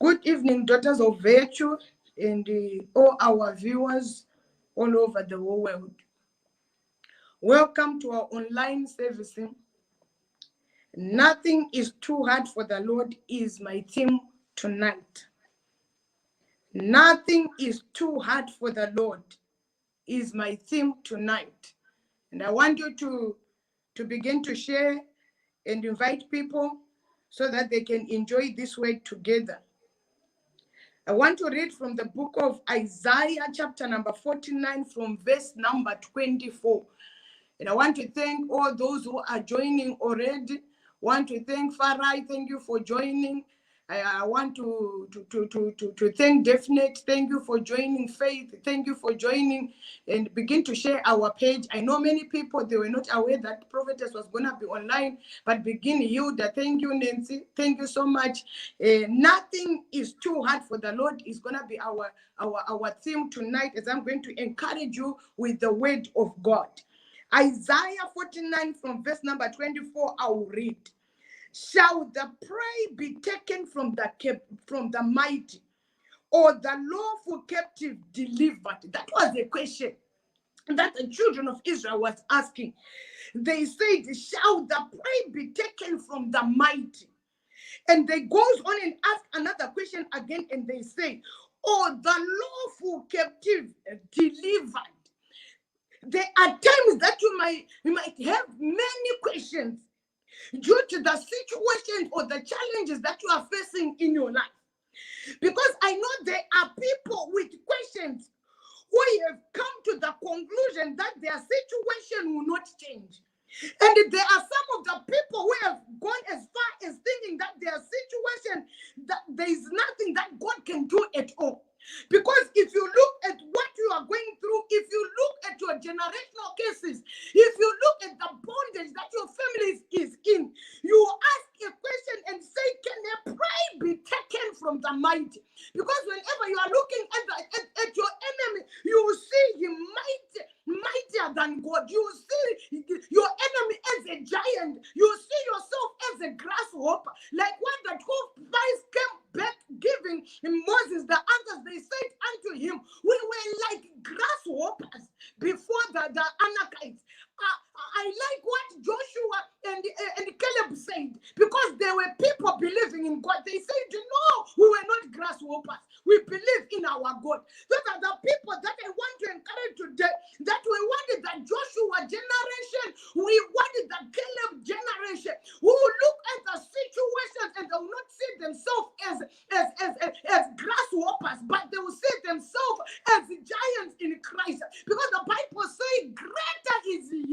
Good evening, daughters of virtue, and all our viewers all over the whole world. Welcome to our online servicing. Nothing is too hard for the Lord is my theme tonight. Nothing is too hard for the Lord is my theme tonight. And I want you to begin to share and invite people so that they can enjoy this word together. I want to read from the book of Isaiah, chapter number 49, from verse number 24. And I want to thank all those who are joining already. Want to thank Farai, thank you for joining. I want to thank Definite, thank you for joining. Faith, thank you for joining, and begin to share our page. I know many people, they were not aware that Prophetess was going to be online, but begin Hilda. Thank you, Nancy. Thank you so much. Nothing is too hard for the Lord is going to be our theme tonight, as I'm going to encourage you with the word of God. Isaiah 49 from verse number 24, I will read. Shall the prey be taken from the mighty, or the lawful captive delivered? That was the question that the children of Israel was asking. They said, shall the prey be taken from the mighty? And they goes on and ask another question again, and they say, or the lawful captive delivered? There are times that you might have many questions due to the situations or the challenges that you are facing in your life. Because I know there are people with questions who have come to the conclusion that their situation will not change. And there are some of the people who have gone as far as thinking that their situation, that there is nothing that God can do at all. Because if you look at what you are going through, if you look at your generational cases, if you look at the bondage that your family is in, you ask a question and say, can a prey be taken from the mighty? Because whenever you are looking at your enemy, you will see him mightier than God. You will see your enemy as a giant. You will see yourself as a grasshopper. Like when the 12 spies came back giving Moses the answers, they said unto him, we were like grasshoppers before the Anakites. I like what Joshua and Caleb said, because there were people believing in God. They said, no, we were not grasshoppers. We believe in our God. Those are the people that I want to encourage today, that we wanted the Joshua generation, we wanted the Caleb generation, who will look at the situations and they will not see themselves as grasshoppers, but they will see themselves as giants in Christ. Because the Bible says, greater is he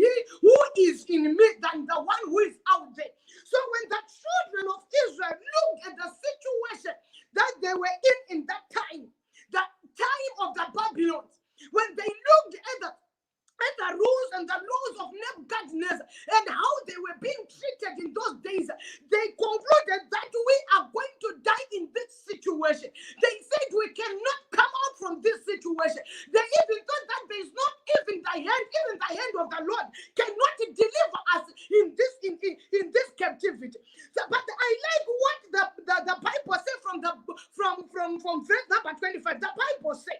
who is in me than the one who is out there. So when the children of Israel looked at the situation that they were in that time, the time of the Babylons, when they looked at the rules and the laws of Nebuchadnezzar and how they were being treated in those days, they concluded that we are going to die in this situation. They said we cannot come out from this situation. They even thought that there is not even the hand of the Lord cannot deliver us in this captivity. So, but I like what the Bible says from verse number 25. The Bible says,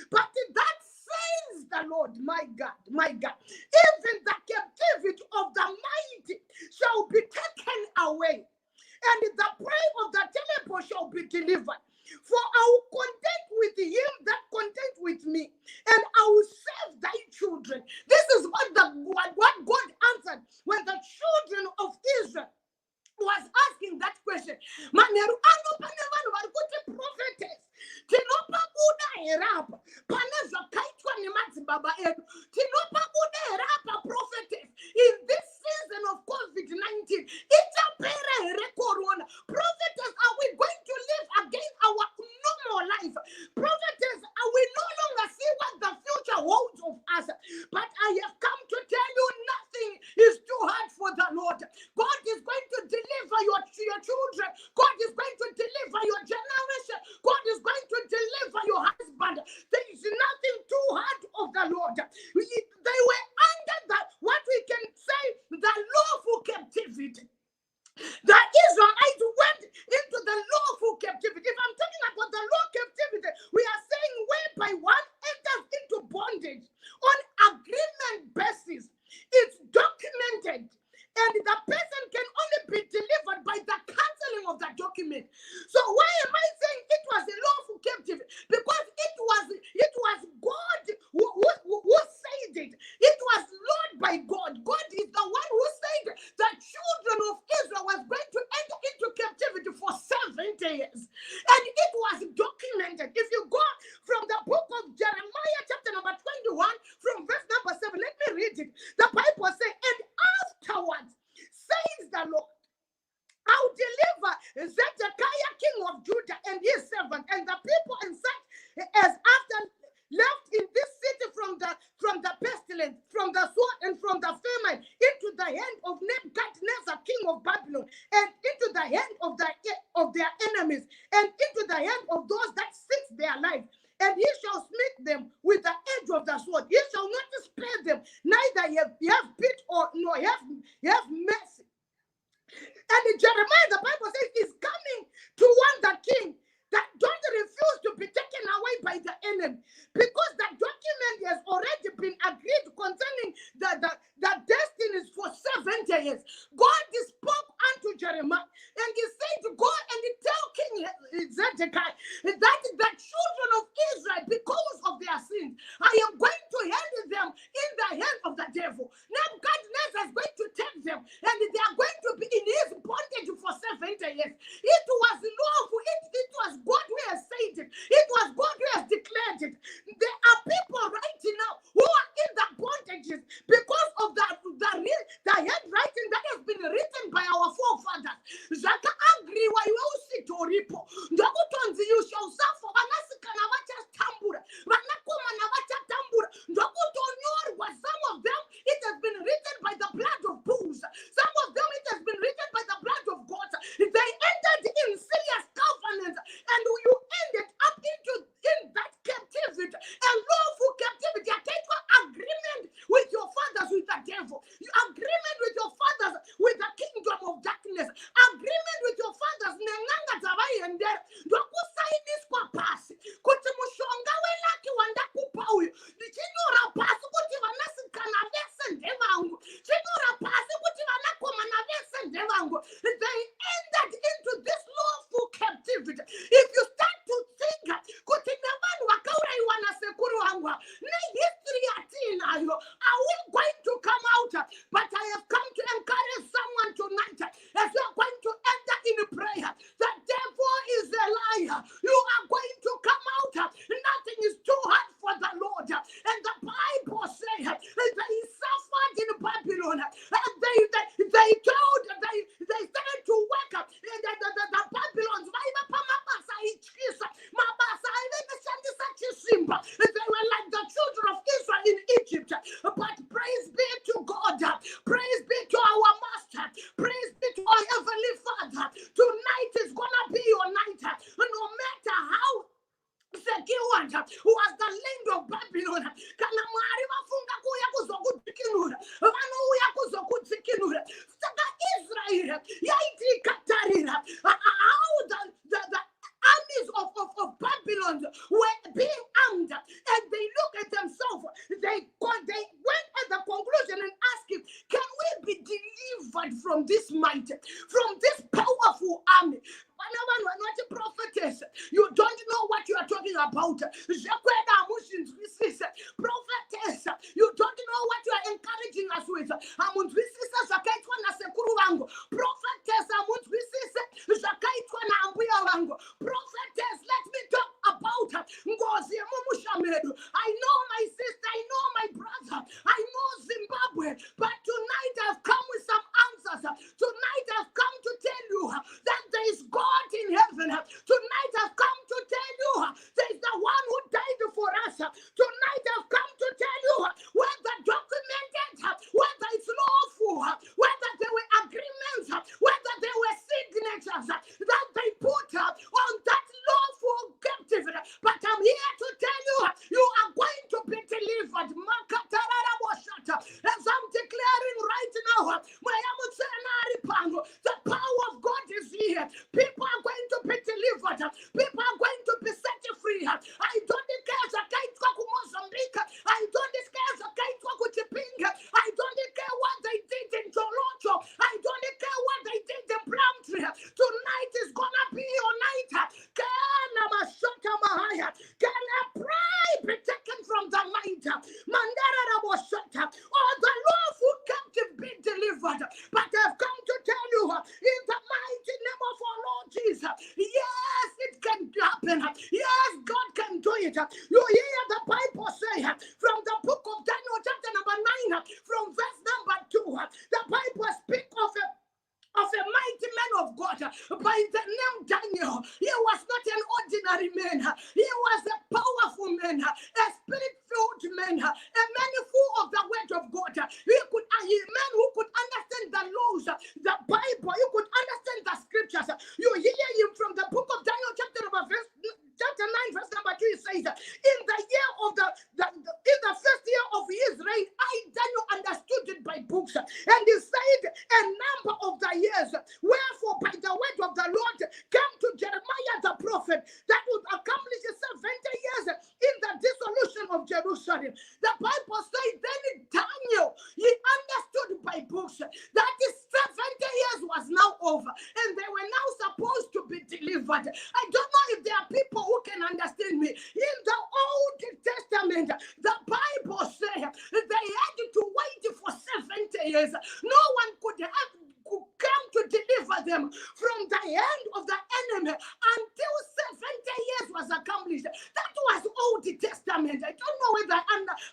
but that says the Lord, my God, even the captivity of the mighty shall be taken away, and the prey of the terrible shall be delivered. For I will contend with him that contend with me, and I will save thy children. This is what God answered when the children of Israel was asking that question. Maneru ano panevanu varikuti prophetess. Tinopa buda herapa. Paneza kaitwa ni madzibaba edu. Tinopa buda herapa prophetess. In this season of COVID-19, it's a pere corona. Prophetess, are we going to live again our normal life? Prophetess, strength from the sword and from the famine into the hand of Nebuchadnezzar, king of Babylon, and into the hand of their enemies, and into the hand of those that seek their life. And he shall smite them with the edge of the sword. He shall not spare them, neither have pity or nor have mercy. And in Jeremiah, the Bible says, is coming to warn the king that don't refuse to be taken away by the enemy, because the document has already been agreed concerning the destinies for 70 years. God spoke unto Jeremiah, and he said, go and tell King Zedekiah that the children of Israel, because of their sins, I am going to hand them in the hand of the devil. Nebuchadnezzar is going to take them, and they are going to be in his bondage for 70 years. It was lawful. It was God who has said it. It was God who has declared it. There are people right now who are in the bondages because of the handwriting that has been written by our forefathers. Zaka angry wa iwe usitoripo. Ndokutonzi you shall suffer. Vanasikana vachatambura. Vanakomana vachatambura. Ndokutonyorwa. Some of them it has been written by the blood of bulls. Some of them it has been written by the blood of goats. They entered in serious covenants, and you ended up in that captivity, a lawful captivity. I take agreement with your fathers with the devil, agreement with your fathers with the kingdom of darkness, agreement with your fathers. Nenanga zabayendera ndokusainiswa pasi kuti mushonga welaki wandakupa uyu ndichinyora pasi kuti vanasikana vese ndevangu, chinyora pasi kuti vanakomana vese ndevangu. They entered into this lawful captivity. If you start to think kuti nevanhu vakaurayiwa nasekuru vangu nehistory yatinayo, are we going to come out? But I have come to encourage someone tonight as you are going to enter in prayer. The devil is a liar. You are going to come out. Nothing is too hard for the Lord. And the Bible says they suffered in Babylon. And they started to wake up. And the Babylons, they were like the children of Israel in Egypt. But praise be to God. Praise be to our Master. Praise be to our Heavenly Father. Tonight is going to be your night. No matter how secured was the land of Babylon. Kana mwari vafunga kuya kuzokudzikinura. Vanouya kuzokudzikinura. Saka Israel yaiti katarira. How the armies of Babylon were being armed, and they look at themselves. They went at the conclusion and asked him, can we be delivered from this might, from this powerful army? Prophetess, you don't know what you are talking about. Prophetess, you don't know what you are encouraging us with. Prophetess, prophetess, let me talk about Ngozi Mumushamedu. I know my sister, I know my brother, I know Zimbabwe, but tonight I've come with some answers. Tonight I've come to tell you that there is God in heaven. Tonight I've come to tell you there is the one who died for us. Tonight I've come to tell you whether documented, whether it's lawful, whether there were agreements, whether there were signatures that they put on that lawful captivity. But I'm here to tell you, you are going to be delivered. As I'm declaring right now, the power of God is here. People are going to be delivered. People are going to be set free. I don't care Mozambique. I don't care I don't care what they did in Toronto. I don't care what they did in Brampton. Tonight is gonna be your night. Can a pride be taken from the night? Or the lawful captive be delivered. But I've come to tell you, in the mighty name of our Lord Jesus, yes, it can happen. Yes, God can do it. You hear the Bible say from the book of Daniel, chapter number 9, from verse number 2, the Bible speaks of a mighty man of God by the name Daniel. He was not an ordinary man. He was a powerful man, a spirit-filled man, a man full of the word Jerusalem. The Bible says, then Daniel, he understood by books that his 70 years was now over and they were now supposed to be delivered. I don't know if there are people who can understand me. In the Old Testament, the Bible says they had to wait for 70 years. No one could come to deliver them from the hand of the enemy until 70 years was accomplished. That was Old Testament. I don't know whether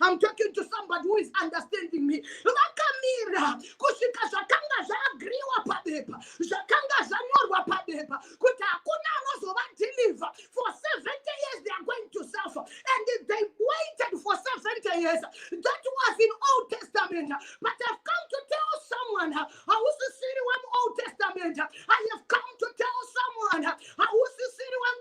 I'm talking to somebody who is understanding me. Vakamira kushika zvakanga zvaagriwa pabepa, zvakanga zvanyorwa pabepa kuti hakuna anozova deliver for 70 years. They are going to suffer, and if they waited for 70 years, that was in Old Testament. But I've come to tell someone, I was sitting in Old Testament. I have come to tell someone, I was sitting in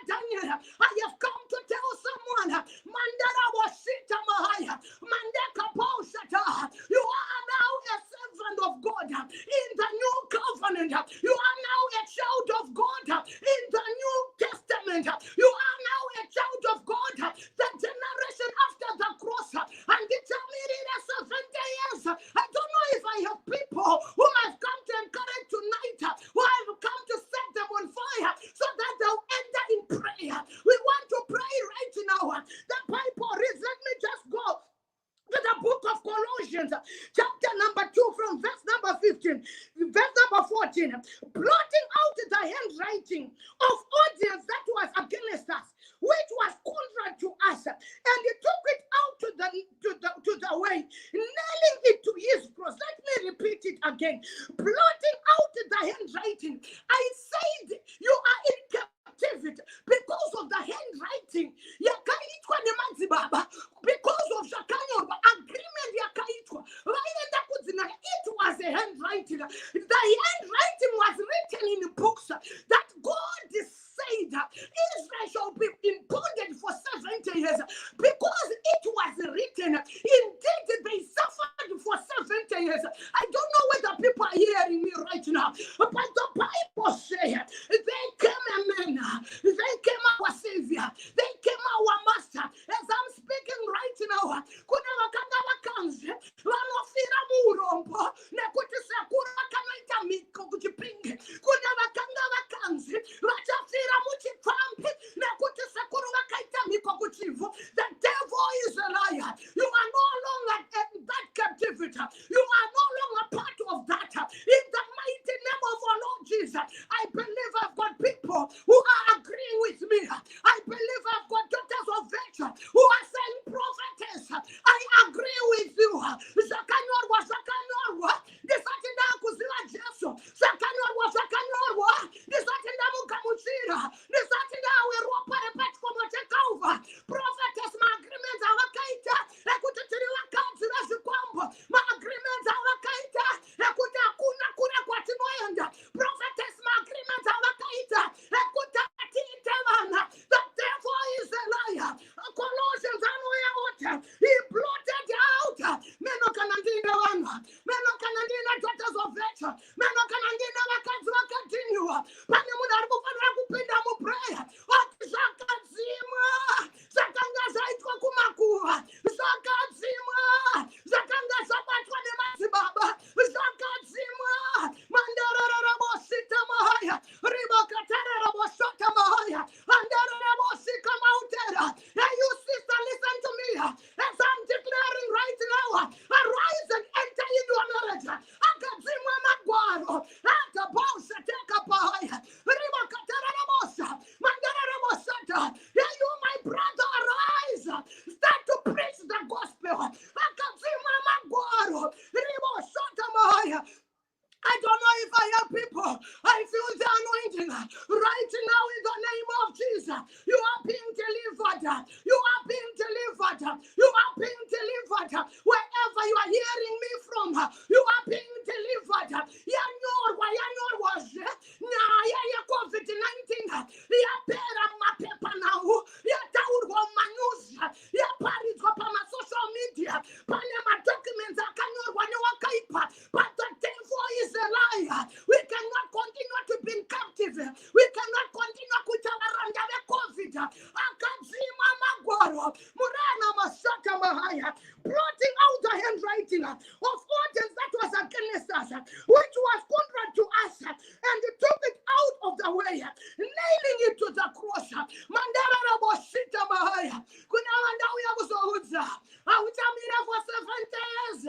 Daniel. I have come to tell someone, Mandara Washita Mahaya, Mandeka Paushata. You are now a servant of God in the new covenant. You are now a child of God in the New Testament. You are now a child of God, the generation after the cross. And it's a minute 70 years. I don't know if I have people who have come to encourage tonight, who have come to set them on fire so that they'll enter in prayer. We want to pray right now. The Bible reads, let me just go to the book of Colossians, chapter number 2, from verse number 15, verse number 14, blotting out the handwriting of audience that was against us, which was contrary to us, and he took it out to the way, nailing it to his cross. Let me repeat it again. Blotting out the handwriting. I said you are in captivity because of the handwriting. Yakaitwa ni manzibaba. Because of Shakanyorba agreement yakaitwa. It was a handwriting. The handwriting was written in books that God said Israel shall be in bondage for 70 years because it was written. Indeed, they suffered for 70 years. I don't know whether people are hearing me right now, but the Bible says they came a man, they came our Savior, they came our Master. As I'm speaking right now, kuna wakanda wakanzi wanofira murombo nekuti sakura kanaita miko kuchipinge. Kuna wakanda wakanzi wachafira muchipambi nekuti sakura wakaita miko kuchivu. The devil is a liar. You are no longer in that captivity. You are no longer part of that. In the mighty name of our Lord Jesus, I believe I've got people who are agreeing with me. I believe I've got daughters of virtue who are saying, prophetess, I agree with you. Zakanyorwa, Zakanyorwa. Disatinda kuziwa Jesu. Zakanyorwa, Zakanyorwa. Disatinda mukamuchira. Disatinda weropa repet como take over. Prophetess, my agreements are wakaita. Ekutitiri wakanzi na zikwambo. My agreements are wakaita. Ekuta kuna kuna kwa tinoyenda. Prophetess, my agreements are wakaita. Ekuta titelana. The devil is a liar. Colossians he blotted out. Meno kanandina wana. Meno kanandina daughters of virtue. Meno kanandina wakazi wakatiniwa. Pani muda kufanya kupenda mu prayer. Zakazima. Zakanga zaitwa kumakua. Zakazima. Zakanga zabatwa ne mazibaba. Zakazima. Mandara rabosita mahaya. Ribakatara rabosota mahaya. Andara rabosika mautera. Hey, you sister, listen to me. As I'm blotting out the handwriting of orders that was against us, which was contrary to us, and he took it out of the way, nailing it to the cross. Mandara Raboshita Mahaya. Kunawanda Uyabuzoza. Autamira for 70 years.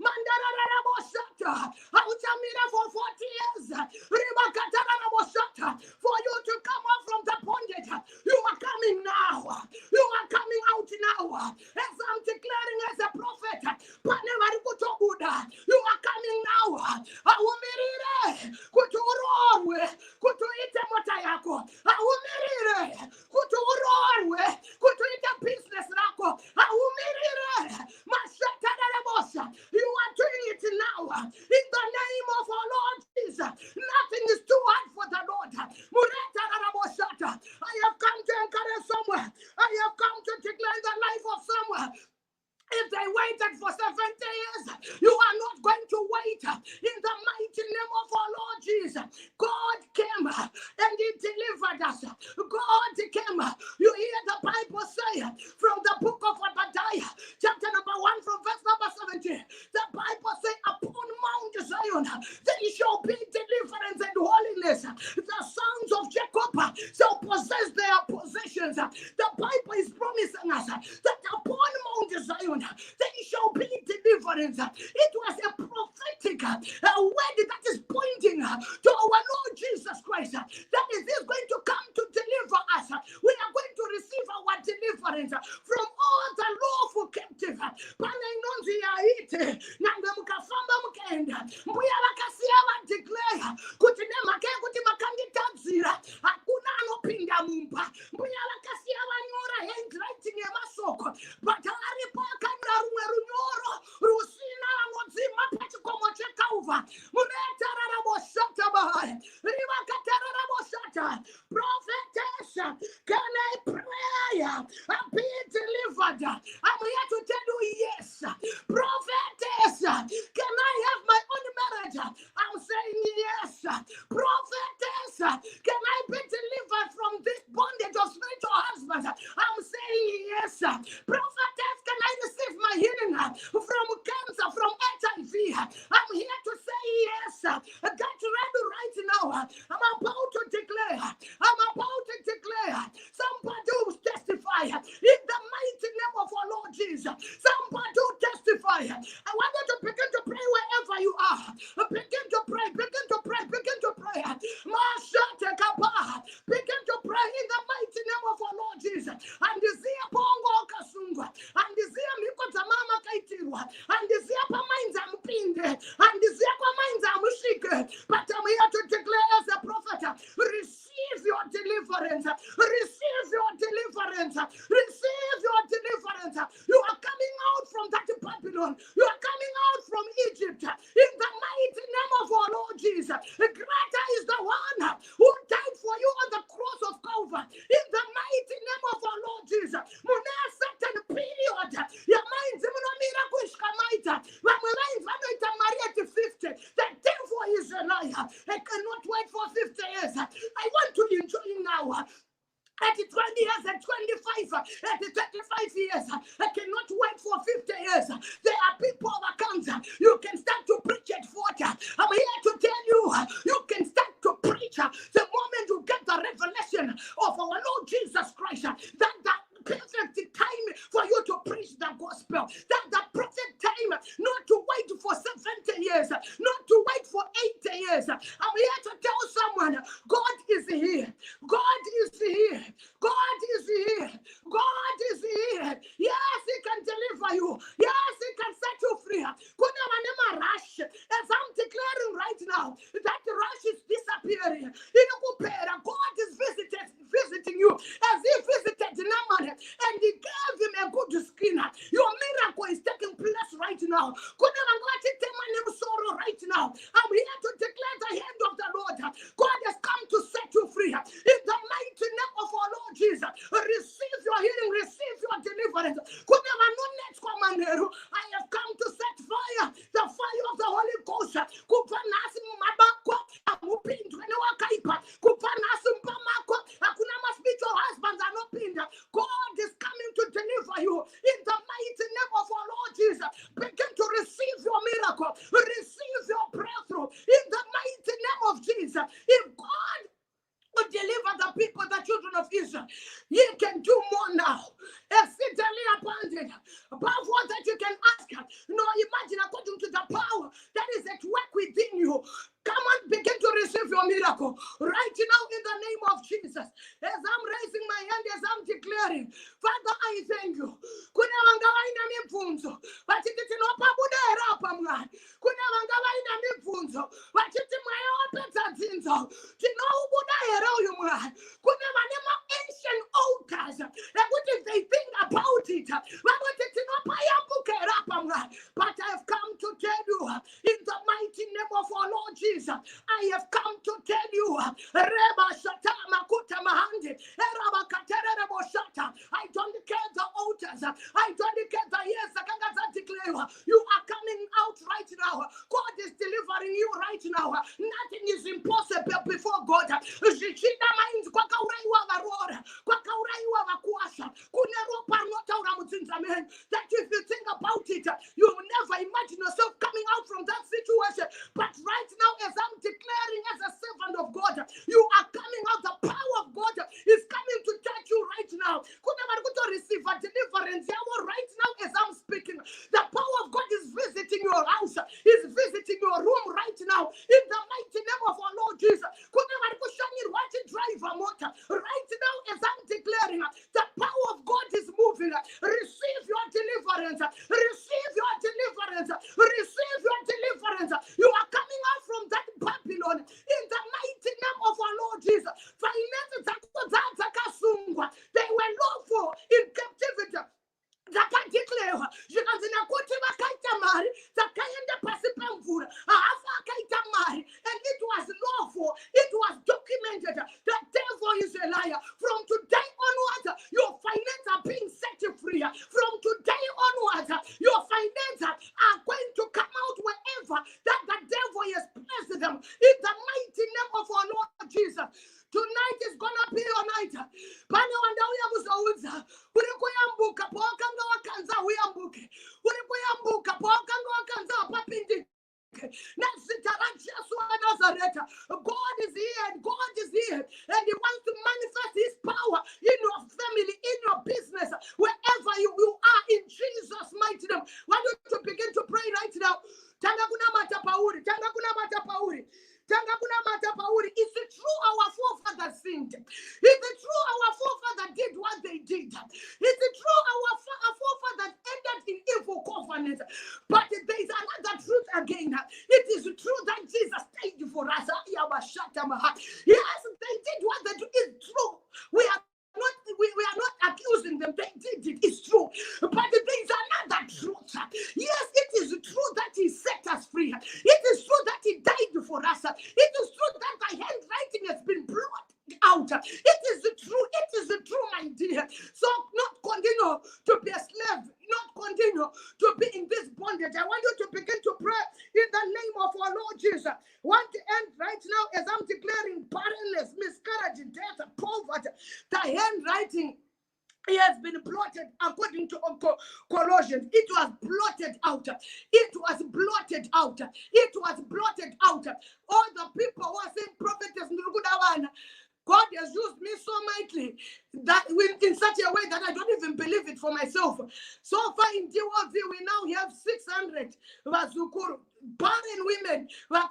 Mandara Raboshata. Autamira for 40 years. Rimakatara Raboshata. For you to come out from the bondage. You are coming now. You are coming out now. As I'm declaring as a prophet. You are coming now. Aumirire. Kuturorwe. Kutuite motayako. Aumirire. Kuturorwe. Kutuite business rako. Aumirire. Mashatarabosha. You are doing it now. In the name of our Lord Jesus. Nothing is too hard for the Lord. Muretarabosha. I have come to encourage someone. I have come to declare the life of someone. If they waited for 70 years, you are not going to wait. In the mighty name of our Lord Jesus, God came and he delivered us. God came. You hear the Bible say from the book of Obadiah, chapter number 1 from verse number 17. The Bible says, upon Mount Zion, there shall be deliverance and holiness. The sons of Jacob shall possess their possessions. The Bible is promising us that upon Mount Zion, there shall be deliverance. It was a prophetic word that is pointing to our Lord Jesus Christ. That is, he's going to come to deliver us. We are going to receive our deliverance from all the lawful captive. Declare but Rusina Mozima Pachikomo Chekauva, Mureta Raboshata Bahai, Riva Kataraboshata, Prophetess, can I pray? I'm being delivered. I'm here to tell you yes. Prophetess, can I have my own marriage? I'm saying yes. Prophetess, can I be delivered from this bondage of spiritual husbands? I'm saying yes. Prophetess, can I receive my healing from cancer, from HIV? I'm here to say yes. Get ready right now. I'm about to declare. Somebody will testify in the mighty name of our Lord Jesus. Somebody will testify. I want you to begin to pray wherever you are. Begin to pray. Begin to pray in the mighty name of our Lord Jesus. And the Zia Bongo Kasungwa, and the Zia Mikota Mama Kaitirwa, and the Zia Paminza Mpinde, and the Zia Paminza Mushike. But I'm here to declare as a prophet, receive your deliverance. Receive your deliverance. Receive your deliverance. You are coming out from that Babylon. You are coming out from Egypt. In the mighty name of our Lord Jesus. Greater is the one who died for you on the cross of Calvary. In the mighty name of our Lord Jesus. Muna certain period. Your mind's Maria to 50. The devil is a liar. I cannot wait for 50 years. I want to enjoy now. At 20 years, at 25, at 35 years, I cannot wait for 50 years. There are people that comes. You can start to preach at 40. I'm here to tell you, you can start to preach the moment you get the revelation of our Lord Jesus Christ. That perfect time for you to preach the gospel. That the perfect time not to wait for 70 years, not to wait for 80 years. I'm here to tell someone, God is here. God is here. God is here. God is here. Yes, he can deliver you. Yes, he can set you free. Rush. As I'm declaring right now, that rush is disappearing. God is visiting you as he visited Naaman and he gave him a good skin. Your miracle is taking place right now. Right now. I'm here to declare the hand of the Lord. God has come to set you free. In the mighty name of our Lord Jesus, receive your healing, receive your deliverance. I have come to set fire, the fire of the Holy Ghost. Spiritual husbands are not pinned. God is coming to deliver you in the mighty name of our enough word that you can ask. No, imagine according to the power that is at work within you. Come on, begin to receive your miracle right now in the name of Jesus. As I'm raising my hand, as I'm declaring, Father, I thank you. Kuna wanga waina mibvunzo vachiti tinopabudera apa Mwari. Kuna wanga vaina mibvunzo vachiti mweya wapedza dzinzo tinoubuda here uyu Mwari. Kuna vane ma-ancient altars ekuti if they think about it vanoti tinopayambukera apa Mwari. But I have come to tell you in the mighty name of our Lord Jesus, I have come to tell you, Reba Shata Makuta Mahandi, Eraba Katerere Boshata. I don't care the altars, I don't care the years, declare you are coming out right now. God is delivering you right now. Nothing is impossible before God. Zvichida minds kwakauraiwa varora, kwakauraiwa vakuasha, kuneropa rinotaura mudzinzamen. That if you think about it, you will never imagine yourself coming out from that situation. But right now, as I'm declaring as a servant of God, you are coming out. The power of God is coming to touch you right now. Kuna marikuto receive a deliverance right now as I'm speaking. The power of God is visiting your house, is visiting your room right now. In the mighty name of our Lord Jesus. Kuna marikushani watching drive a motor right now as I'm declaring. The power of God is moving. Receive your deliverance. Receive your deliverance. Receive your deliverance. You are coming out from that Babylon in the mighty name of our Lord Jesus. Finances they were lawful in captivity. Zakadeclare zvikazina kuti vakaita mari dzakaenda pasi pemvura haafa akaita mari, and it was lawful, it was documented. The devil is a liar. From today onwards your finances are being set free. From today onwards your finances are going to come out wherever that the devil has placed them in the mighty name of our Lord Jesus. Tonight is gonna be your night. Pane wanda uyamuzauza uri kuyambuka pawakanga wakanza uyambuke, uri kuyambuka pawakanga wakanza papindi. God is here, and God is here, and He wants to manifest His power in your family, in your business, wherever you are, in Jesus' mighty name. Why don't you begin to pray right now? Tanga kuna matapauri, tanga kuna matapauri. Is it true our forefathers sinned? Is it true our forefathers did what they did? Is it true our forefathers ended in evil covenant? But there is another truth again. It is true that Jesus paid for us. Yes, they did what they do. It's true. We are not accusing them. They did it. It's true. But there is another truth. Yes, it is true that He set us free. It is true that He died for us. It is true that the handwriting has been brought out. It is true. It is true, my dear. So not continue to be a slave. Not continue to be in this bondage. I want you to begin to pray in the name of our Lord Jesus. Want to end right now as I'm declaring barrenness, miscarriage, death, poverty. The handwriting, it has been blotted according to Colossians. It was blotted out. It was blotted out. It was blotted out. All the people who are saying Prophetess Memory, God has used me so mightily that in such a way that I don't even believe it for myself. So far in DOV, we now have 600 vazukuru, barren women. I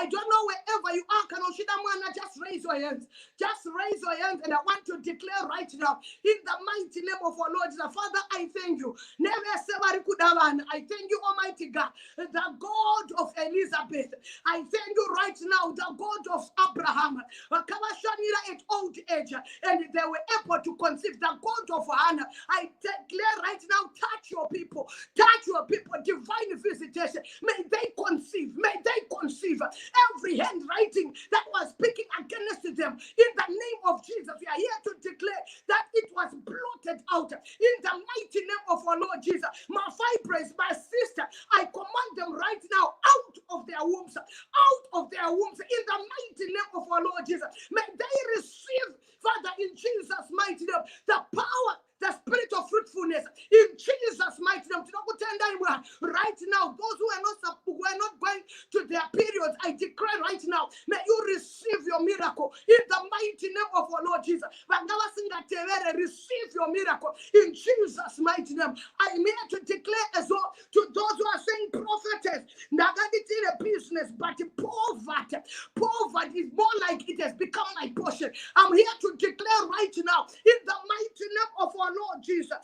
don't know wherever you are. Just raise your hands. Just raise your hands, and I want to declare right now in the mighty name of our Lord Jesus. Father, I thank you. I thank you, Almighty God, the God of Elizabeth. I thank you right now, the God of Abraham. At old age, and they were able to conceive, the God of Hannah. I declare right now, touch your people, divine visitation. May they conceive, every handwriting that was speaking against them. In the name of Jesus, we are here to declare that it was blotted out. In the mighty name of our Lord Jesus, my fibroids, my sister, I command them right now out of their wombs, in the mighty name of our Lord Jesus. May they receive, Father, in Jesus' mighty name, the power, the spirit of fruitfulness, in Jesus' mighty name. Right now, those who are not going to their periods, I declare right now, may you receive your miracle in the mighty name of our Lord Jesus. Receive your miracle in Jesus' Jesus' mighty name. I'm here to declare as well to those who are saying, prophetess, Naganditi in a business, but poverty is more like it has become my portion. I'm here to declare right now, in the mighty name of our Lord Jesus,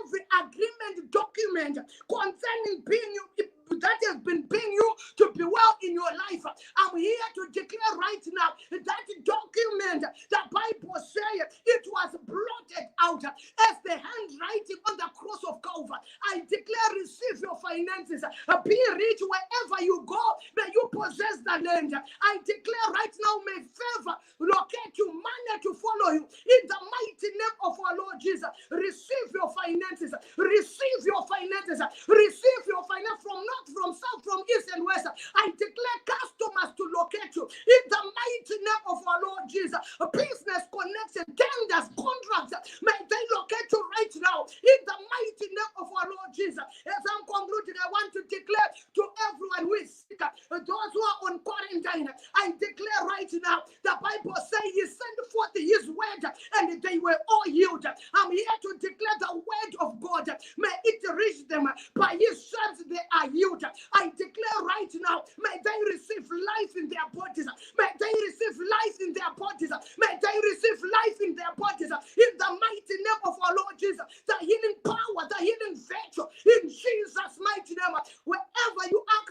every agreement document concerning being you, that has been paying you to be well in your life, I'm here to declare right now that document, the Bible says it was blotted out as the handwriting on the cross of Calvary. I declare, receive your finances, be rich wherever you go, may you possess the land. I declare right now, may favor locate you, money to follow you, in the mighty name of our Lord Jesus. Receive your finances, receive your finances, receive your finance from north, from south, from east and west. I declare customers to locate you in the mighty name of our Lord Jesus. A business connection, tenders, contracts, may they locate you right now in the mighty name of our Lord Jesus. As I'm concluding, I want to declare to everyone who is sick, those who are on quarantine, I declare right now, the Bible says he sent forth his word and they were all healed. I'm here to declare the word of God. May it reach them. By his stripes they are healed. I declare right now, may they receive life in their bodies. May they receive life in their bodies. May they receive life in their bodies. In the mighty name of our Lord Jesus, the healing power, the healing virtue, in Jesus' mighty name. Wherever you are,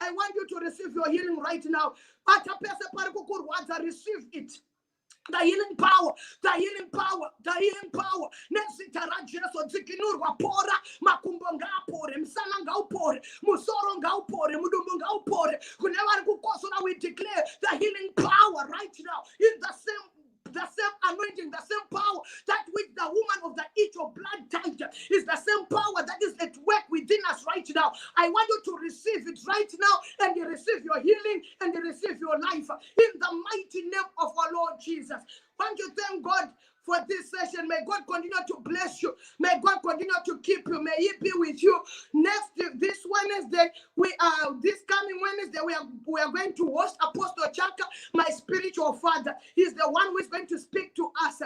I want you to receive your healing right now. Receive it. The healing power, the healing power, the healing power. Nesitara Jesu zikinurwa pora, makumbo ngapore, msana ngaupore, musoro ngaupore, mudumbu ngaupore. Kunewa kukosona, we declare the healing power right now in the same anointing, the same power that which the woman of the issue of blood died is the same power that is at work within us right now. I want you to receive it right now, and you receive your healing and you receive your life in the mighty name of our Lord Jesus. Want to thank God for this session. May God continue to bless you. May God continue to keep you. May He be with you. This Wednesday, this coming Wednesday, we are going to host Apostle Chaka, my spiritual father. He's the one who is going to speak to us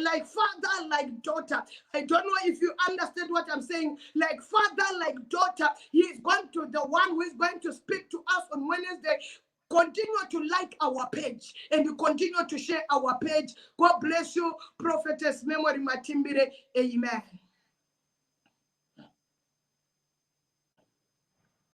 like father, like daughter. I don't know if you understand what I'm saying. Like father, like daughter. He is going to the one who is going to speak to us on Wednesday. Continue to like our page and you continue to share our page. God bless you, Prophetess Memory Matimbire. Amen.